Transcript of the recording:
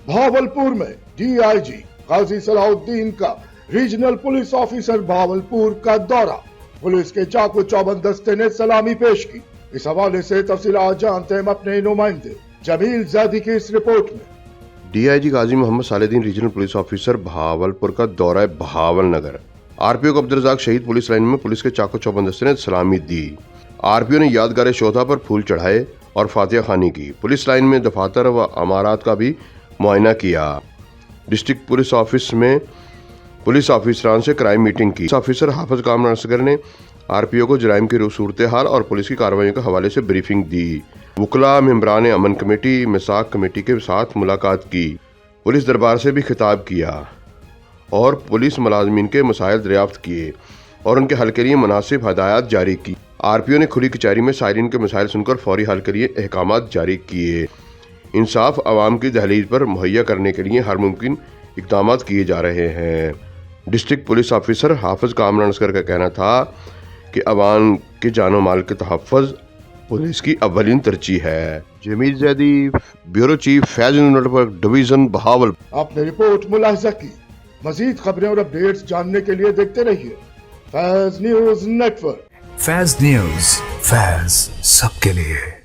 भावलपुर में डीआईजी काजी सलाउद्दीन का regional police officer Bahawalpur का दौरा, पुलिस के चाकू चौबंद दस्ते ने सलामी पेश की। इस हवाले से तफसीलात जानते हैं अपने नुमाइंदे जमील ज़ैदी की इस रिपोर्ट में। DIG Qazi Mohammad Salahuddin regional police officer Bahawalpur का दौरा भावल नगर। आरपीओ को अब्दुल रज़ाक शहीद पुलिस लाइन में पुलिस के चाकू चौबंद दस्ते ने सलामी दी। आरपीओ ने यादगार शोधा पर फूल चढ़ाए और फातिहा खानी की। पुलिस लाइन में दफातर व अमारात का भी मुआयना किया। डिस्ट्रिक्ट पुलिस ऑफिस में पुलिस ऑफिसरान से क्राइम मीटिंग की। ऑफिसर हाफिज कामरान असगर ने आरपीओ को जराइम की सूरत हाल और पुलिस की कार्रवाइयों के हवाले से ब्रीफिंग दी। वकला, मेंबरान अमन कमेटी, मिसाक कमेटी के साथ मुलाकात की। पुलिस दरबार से भी खिताब किया और पुलिस मुलाजमीन के मसाइल दरियाफ्त किए और उनके हल के लिए मुनासिब हदायत जारी की। आरपीओ ने खुली कचहरी में साइरिन के मसाइल सुनकर फौरी हल के लिए अहकामात जारी किए। इंसाफ आवाम की दहलीज पर मुहैया करने के लिए हर मुमकिन इक़दाम किए जा रहे हैं। डिस्ट्रिक्ट पुलिस ऑफिसर हाफिज कामरान असगर का कहना था कि अवाम के जानो माल के तहफ़्फ़ुज़ पुलिस की अव्वलीन तरजीह है। जमील ज़ैदी, ब्यूरो चीफ, फैज़ न्यूज़ नेटवर्क डिवीज़न बहावल। आपने रिपोर्ट मुलाहिजा की। मज़ीद खबरें और अपडेट्स जानने के लिए देखते रहिए फैज़ न्यूज़ नेटवर्क। फैज़ न्यूज़, फैज़ सबके लिए।